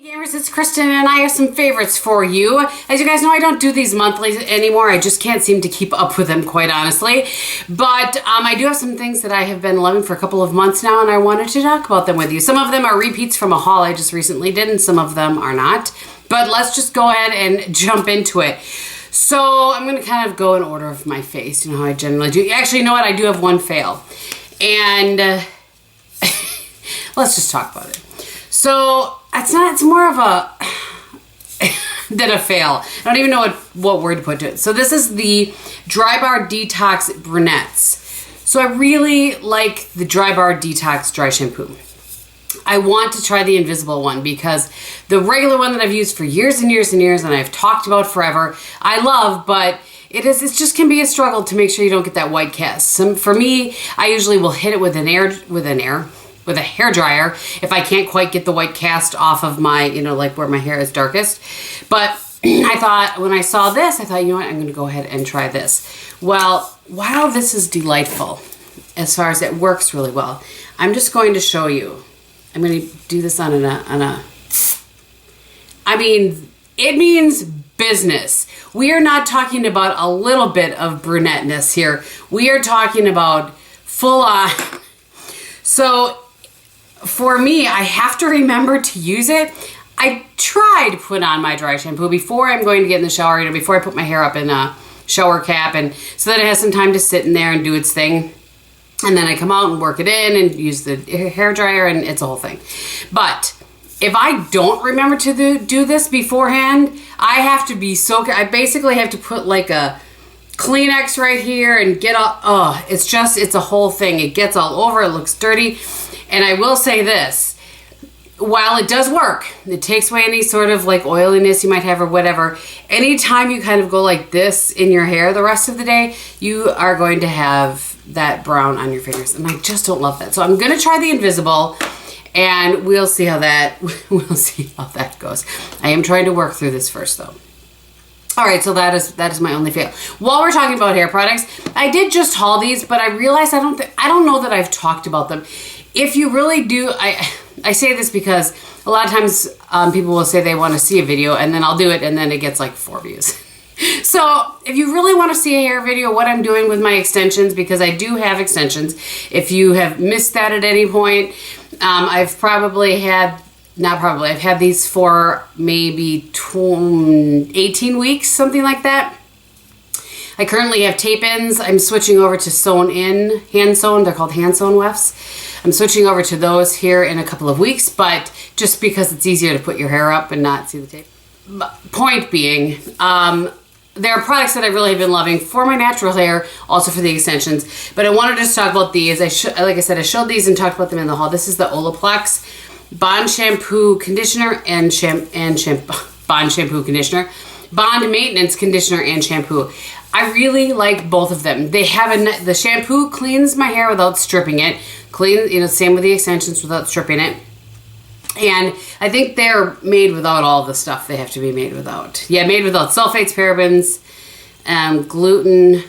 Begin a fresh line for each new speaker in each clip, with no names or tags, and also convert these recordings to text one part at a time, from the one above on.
Gamers, it's Kristin and I have some favorites for you. As you guys know, I don't do these monthly anymore. I just can't seem to keep up with them, quite honestly. But I do have some things that I have been loving for a couple of months now, and I wanted to talk about them with you. Some of them are repeats from a haul I just recently did, and some of them are not. But let's just go ahead and jump into it. So I'm going to kind of go in order of my face, you know how I generally do. Actually, you know what? I do have one fail. And let's just talk about it. So it's more of a than a fail. I don't even know what word to put to it. So this is the Dry Bar Detox Brunettes. So I really like the Dry Bar Detox dry shampoo. I want to try the invisible one because the regular one that I've used for years and years and years and I've talked about forever, I love, but it just can be a struggle to make sure you don't get that white cast. For me, I usually will hit it with a hair dryer if I can't quite get the white cast off of my, like where my hair is darkest. But I thought, when I saw this, I thought, you know what, I'm going to go ahead and try this. Well, while this is delightful, as far as it works really well, I'm just going to show you. I'm going to do this I mean, it means business. We are not talking about a little bit of brunetteness here. We are talking about full on. So for me, I have to remember to use it. I try to put on my dry shampoo before I'm going to get in the shower, before I put my hair up in a shower cap, and so that it has some time to sit in there and do its thing. And then I come out and work it in and use the hair dryer, and it's a whole thing. But if I don't remember to do this beforehand, I have to be I basically have to put like a Kleenex right here and get all, it's a whole thing. It gets all over, it looks dirty. And I will say this, while it does work, it takes away any sort of like oiliness you might have or whatever, anytime you kind of go like this in your hair the rest of the day, you are going to have that brown on your fingers. And I just don't love that. So I'm going to try the invisible and we'll see how that goes. I am trying to work through this first though. All right, so that is my only fail. While we're talking about hair products, I did just haul these, but I realized I don't know that I've talked about them. If you really do, I say this because a lot of times people will say they want to see a video, and then I'll do it, and then it gets like 4 views. So if you really want to see a hair video, what I'm doing with my extensions, because I do have extensions. If you have missed that at any point, I've had these for maybe 18 weeks, something like that. I currently have tape-ins. I'm switching over to sewn-in, hand-sewn. They're called hand-sewn wefts. I'm switching over to those here in a couple of weeks, but just because it's easier to put your hair up and not see the tape. Point being, there are products that I really have been loving for my natural hair, also for the extensions. But I wanted to just talk about these. Like I said, I showed these and talked about them in the haul. This is the Olaplex Bond Shampoo Conditioner and Bond Shampoo Conditioner. Bond Maintenance Conditioner and Shampoo. I really like both of them. They have the shampoo cleans my hair without stripping it. Same with the extensions without stripping it. And I think they're made without all the stuff they have to be made without. Yeah, made without sulfates, parabens, gluten.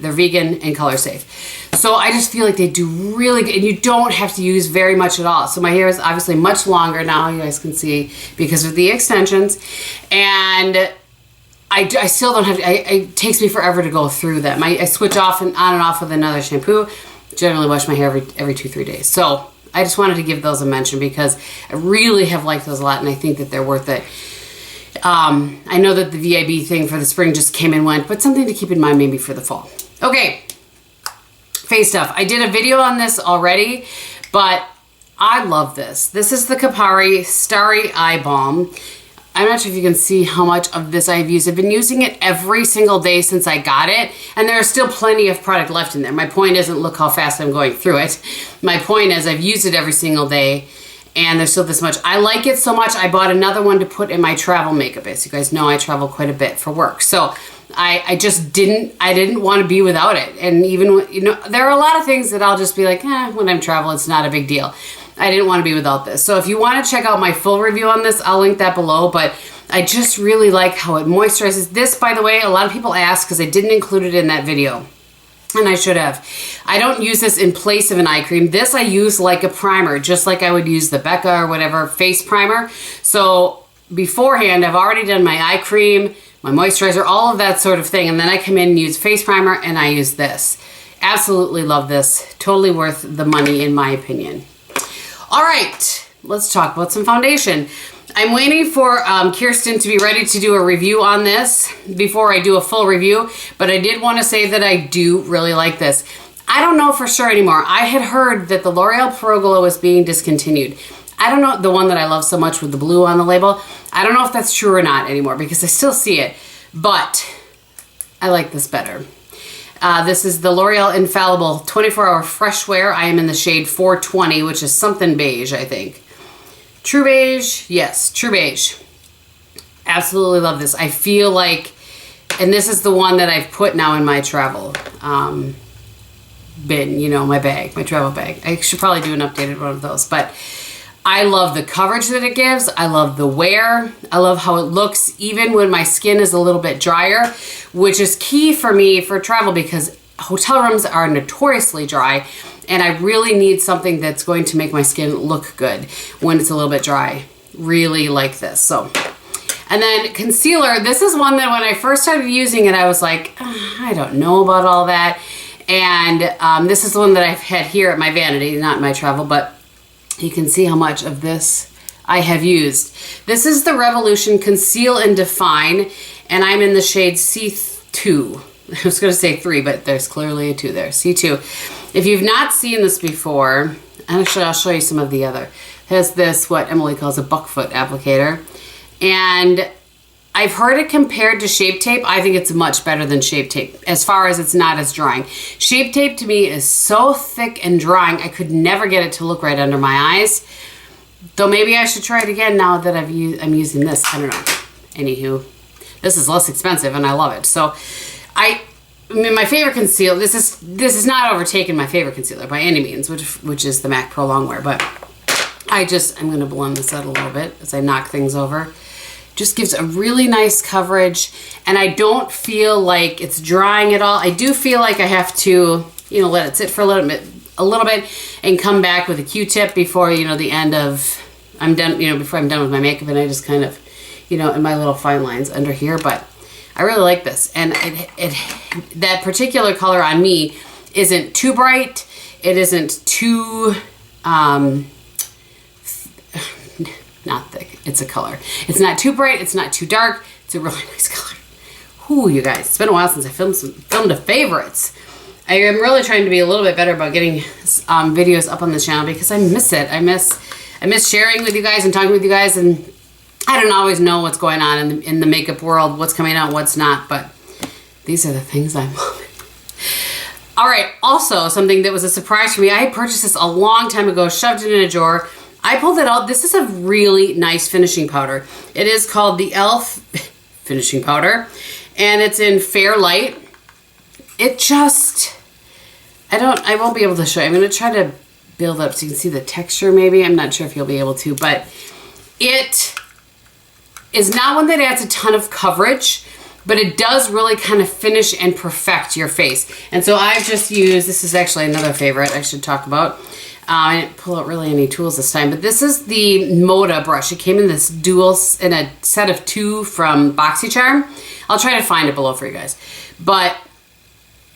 They're vegan and color safe. So I just feel like they do really good, and you don't have to use very much at all. So my hair is obviously much longer now, you guys can see, because of the extensions. And I still don't have to, it takes me forever to go through them. I switch off and on and off with another shampoo. Generally wash my hair every 2-3 days. So I just wanted to give those a mention because I really have liked those a lot, and I think that they're worth it. I know that the VIB thing for the spring just came and went, but something to keep in mind maybe for the fall. Okay, face stuff. I did a video on this already, but I love this. This is the Kapari Starry Eye Balm. I'm not sure if you can see how much of this I've used. I've been using it every single day since I got it, and there's still plenty of product left in there. My point isn't look how fast I'm going through it. My point is I've used it every single day, and there's still this much. I like it so much, I bought another one to put in my travel makeup. As you guys know, I travel quite a bit for work. So I didn't want to be without it. And even, there are a lot of things that I'll just be like, when I'm traveling, it's not a big deal. I didn't want to be without this. So if you want to check out my full review on this, I'll link that below. But I just really like how it moisturizes. This, by the way, a lot of people ask because I didn't include it in that video. and I should have. I don't use this in place of an eye cream. This I use like a primer, just like I would use the Becca or whatever face primer. So beforehand, I've already done my eye cream, my moisturizer, all of that sort of thing. And then I come in and use face primer, and I use this. Absolutely love this. Totally worth the money in my opinion. All right, let's talk about some foundation. I'm waiting for Kristin to be ready to do a review on this before I do a full review, but I did want to say that I do really like this. I don't know for sure anymore. I had heard that the L'Oreal Pro Glow is being discontinued. I don't know, the one that I love so much with the blue on the label. I don't know if that's true or not anymore because I still see it, but I like this better. This is the L'Oreal Infallible 24-Hour Fresh Wear. I am in the shade 420, which is something beige, I think. True beige? Yes, true beige. Absolutely love this. I feel like, and this is the one that I've put now in my travel bin, you know, my bag, my travel bag. I should probably do an updated one of those, but I love the coverage that it gives. I love the wear. I love how it looks even when my skin is a little bit drier, which is key for me for travel because hotel rooms are notoriously dry, and I really need something that's going to make my skin look good when it's a little bit dry. Really like this. So, and then concealer. This is one that when I first started using it, I was like, I don't know about all that. And this is the one that I've had here at my vanity, not in my travel, but you can see how much of this I have used. This is the Revolution Conceal and Define, and I'm in the shade C2. I was going to say 3, but there's clearly a 2 there. C2. If you've not seen this before, actually I'll show you some of the other. It has this, what Emily calls a buckfoot applicator. And I've heard it compared to Shape Tape. I think it's much better than Shape Tape as far as it's not as drying. Shape Tape to me is so thick and drying, I could never get it to look right under my eyes. Though maybe I should try it again now that I'm using this. I don't know. Anywho, this is less expensive and I love it. So I mean, my favorite concealer, this is not overtaken my favorite concealer by any means, which is the MAC Pro Longwear, but I'm going to blend this out a little bit as I knock things over. Just gives a really nice coverage, and I don't feel like it's drying at all. I do feel like I have to, you know, let it sit for a little bit and come back with a Q-tip before, you know, the end of, I'm done, you know, before I'm done with my makeup, and I just kind of, you know, in my little fine lines under here, but I really like this. And that particular color on me isn't too bright. It isn't too, not thick. It's a color. It's not too bright. It's not too dark. It's a really nice color. Ooh, you guys, it's been a while since I filmed a favorites. I am really trying to be a little bit better about getting videos up on the channel because I miss it. I miss sharing with you guys and talking with you guys, and I don't always know what's going on in the makeup world, what's coming out, what's not, but these are the things I'm loving. All right, also something that was a surprise for me. I had purchased this a long time ago, shoved it in a drawer. I pulled it out. This is a really nice finishing powder. It is called the e.l.f. finishing powder, and it's in Fair Light. It just, I won't be able to show you. I'm going to try to build up so you can see the texture maybe. I'm not sure if you'll be able to, but it is not one that adds a ton of coverage, but it does really kind of finish and perfect your face. And so I've just used, this is actually another favorite I should talk about. I didn't pull out really any tools this time, but this is the Moda brush. It came in this in a set of 2 from BoxyCharm. I'll try to find it below for you guys. But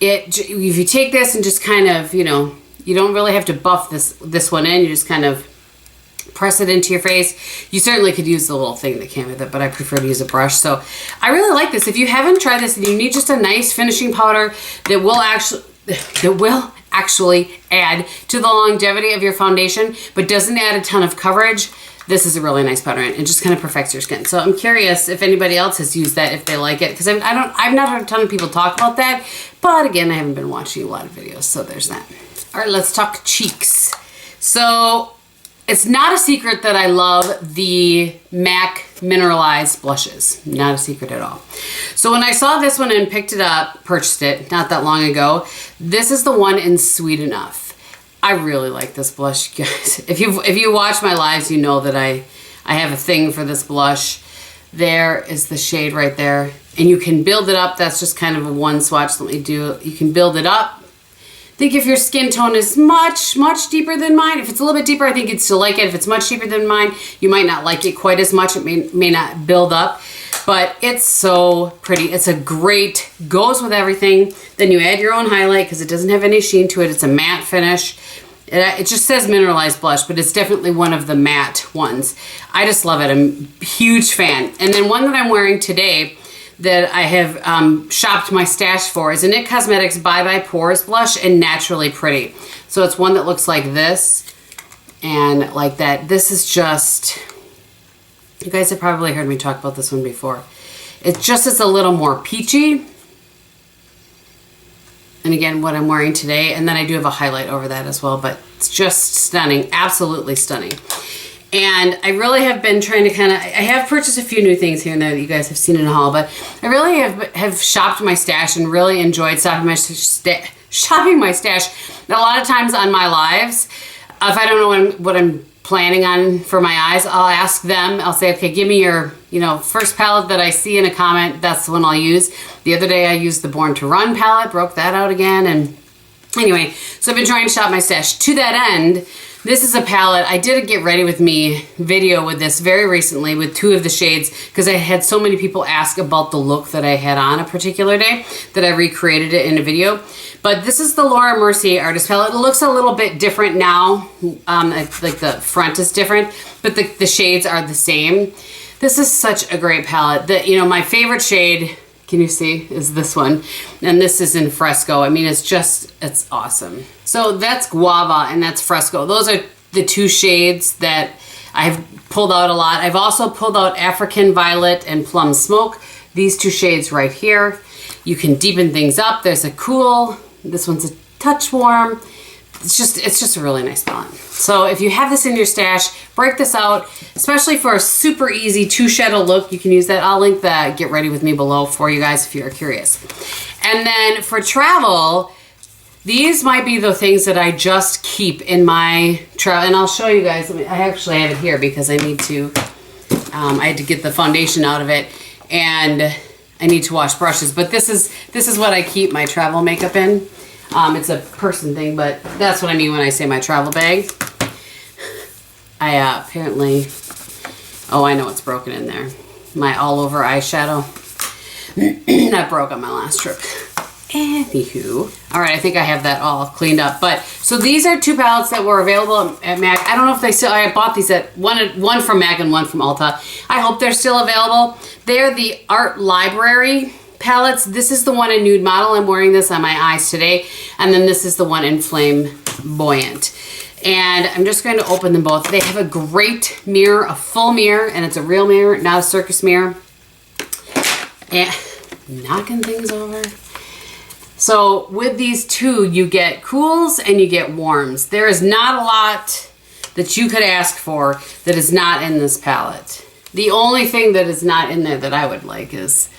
if you take this and just kind of, you know, you don't really have to buff this one in. You just kind of press it into your face. You certainly could use the little thing that came with it, but I prefer to use a brush. So I really like this. If you haven't tried this and you need just a nice finishing powder that will actually add to the longevity of your foundation, but doesn't add a ton of coverage, this is a really nice powder, and it just kind of perfects your skin. So I'm curious if anybody else has used that, if they like it, because I've not heard a ton of people talk about that, but again, I haven't been watching a lot of videos, so there's that. All right, let's talk cheeks. So it's not a secret that I love the MAC mineralized blushes. Not a secret at all. So when I saw this one and picked it up, purchased it not that long ago, this is the one in Sweet Enough. I really like this blush, guys. If you watch my lives, you know that I have a thing for this blush. There is the shade right there. And you can build it up. That's just kind of a one swatch. Let me do it. You can build it up think if your skin tone is much, much deeper than mine, if it's a little bit deeper, I think you'd still like it. If it's much deeper than mine, you might not like it quite as much. It may not build up, but it's so pretty. It's a great, goes with everything. Then you add your own highlight because it doesn't have any sheen to it. It's a matte finish. It just says mineralized blush, but it's definitely one of the matte ones. I just love it. I'm a huge fan. And then one that I'm wearing today that I have shopped my stash for is a NYX Cosmetics Bye Bye Pores blush in Naturally Pretty. So it's one that looks like this and like that. This is just, you guys have probably heard me talk about this one before. It just is a little more peachy. And again, what I'm wearing today, and then I do have a highlight over that as well, but it's just stunning, absolutely stunning. And I really have been trying to I have purchased a few new things here and there that you guys have seen in a haul, but I really have shopped my stash and really enjoyed shopping my stash. A lot of times on my lives, if I don't know what I'm planning on for my eyes, I'll ask them, I'll say, okay, give me your, first palette that I see in a comment, that's the one I'll use. The other day I used the Born to Run palette, broke that out again, and anyway, so I've been trying to shop my stash. To that end, this is a palette. I did a Get Ready With Me video with this very recently with 2 of the shades because I had so many people ask about the look that I had on a particular day that I recreated it in a video. But this is the Mercier Artist Palette. It looks a little bit different now. Like the front is different, but the shades are the same. This is such a great palette. My favorite shade, can you see, is this one. And this is in Fresco. I mean, it's awesome. So that's Guava and that's Fresco. Those are the 2 shades that I've pulled out a lot. I've also pulled out African Violet and Plum Smoke. These 2 shades right here. You can deepen things up. There's a cool, this one's a touch warm. It's just a really nice palette. So if you have this in your stash, break this out, especially for a super easy 2 shadow look. You can use that. I'll link that Get Ready With Me below for you guys if you're curious. And then for travel, these might be the things that I just keep in my travel. And I'll show you guys. I actually have it here because I need to, I had to get the foundation out of it and I need to wash brushes. But this is what I keep my travel makeup in. It's a person thing, but that's what I mean when I say my travel bag. I apparently, oh, I know what's broken in there. My all over eyeshadow. That broke on my last trip. Anywho. All right, I think I have that all cleaned up. But so these are 2 palettes that were available at MAC. I don't know if they still, I bought these at one from MAC and one from Ulta. I hope they're still available. They're the Art Library palettes. This is the one in Nude Model. I'm wearing this on my eyes today. And then this is the one in Flame Buoyant. And I'm just going to open them both. They have a great mirror, a full mirror, and it's a real mirror, not a circus mirror. And knocking things over. So with these 2, you get cools and you get warms. There is not a lot that you could ask for that is not in this palette. The only thing that is not in there that I would like is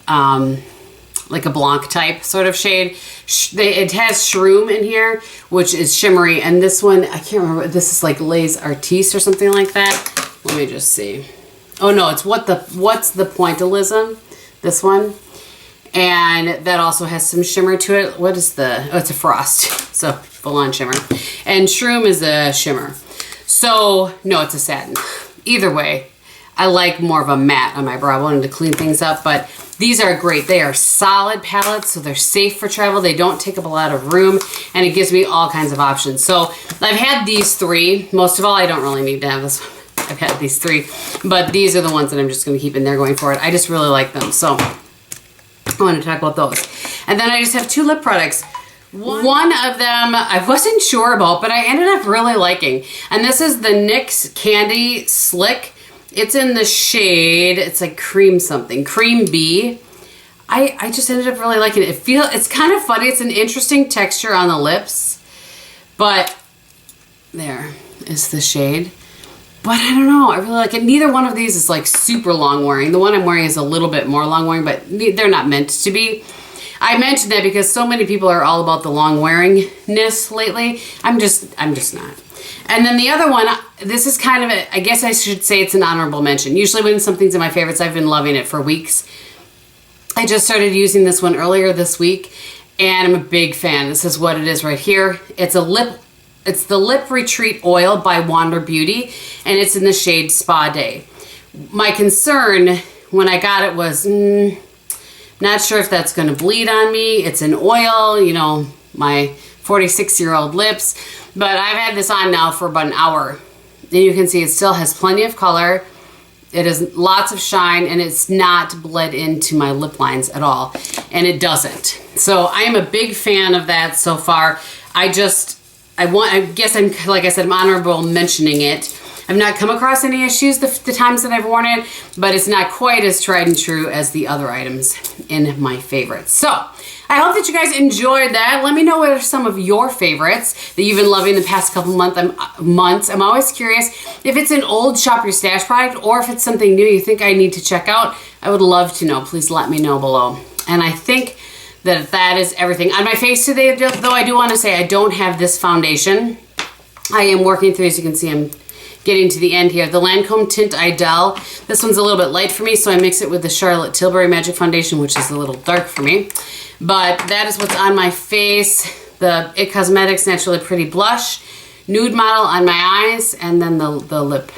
like a Blanc type sort of shade. It has Shroom in here, which is shimmery, and this one, I can't remember, this is like Les Artistes or something like that. Let me just see. Oh no, it's What's the Pointillism, this one. And that also has some shimmer to it. What is oh, it's a Frost, so full on shimmer. And Shroom is a shimmer. So, no, it's a satin. Either way, I like more of a matte on my brow. I wanted to clean things up, but these are great. They are solid palettes, so they're safe for travel. They don't take up a lot of room, and it gives me all kinds of options. So I've had these 3. Most of all, I don't really need to have this one. I've had these 3, but these are the ones that I'm just going to keep in there going forward. I just really like them, so I want to talk about those. And then I just have 2 lip products. One of them I wasn't sure about, but I ended up really liking. And this is the NYX Candy Slick. It's in the shade, it's like cream something, Cream B. I just ended up really liking it. It's kind of funny. It's an interesting texture on the lips, but there is the shade. But I don't know, I really like it. Neither one of these is like super long wearing. The one I'm wearing is a little bit more long wearing, but they're not meant to be. I mentioned that because so many people are all about the long wearingness lately. I'm just not. And then the other one, this is kind of I guess I should say it's an honorable mention. Usually when something's in my favorites, I've been loving it for weeks. I just started using this one earlier this week, and I'm a big fan. This is what it is right here. It's the Lip Retreat Oil by Wander Beauty, and it's in the shade Spa Day. My concern when I got it was, not sure if that's gonna bleed on me. It's an oil, you know, my 46-year-old lips, but I've had this on now for about an hour. And you can see it still has plenty of color. It has lots of shine, and it's not bled into my lip lines at all, and it doesn't. So I am a big fan of that so far. I guess I'm, like I said, I'm honorable mentioning it. I've not come across any issues the times that I've worn it, but it's not quite as tried and true as the other items in my favorites. So I hope that you guys enjoyed that. Let me know what are some of your favorites that you've been loving the past couple months. I'm always curious if it's an old Shop Your Stash product or if it's something new you think I need to check out. I would love to know. Please let me know below. And I think that is everything. On my face today, though, I do want to say I don't have this foundation. I am working through, as you can see, I'm getting to the end here. The Lancome Tint Idel. This one's a little bit light for me, so I mix it with the Charlotte Tilbury Magic Foundation, which is a little dark for me. But that is what's on my face. The IT Cosmetics Naturally Pretty Blush, Nude Model on my eyes, and then the lip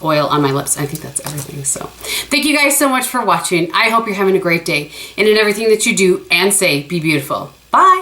oil on my lips. I think that's everything. So thank you guys so much for watching. I hope you're having a great day. And in everything that you do and say, be beautiful. Bye.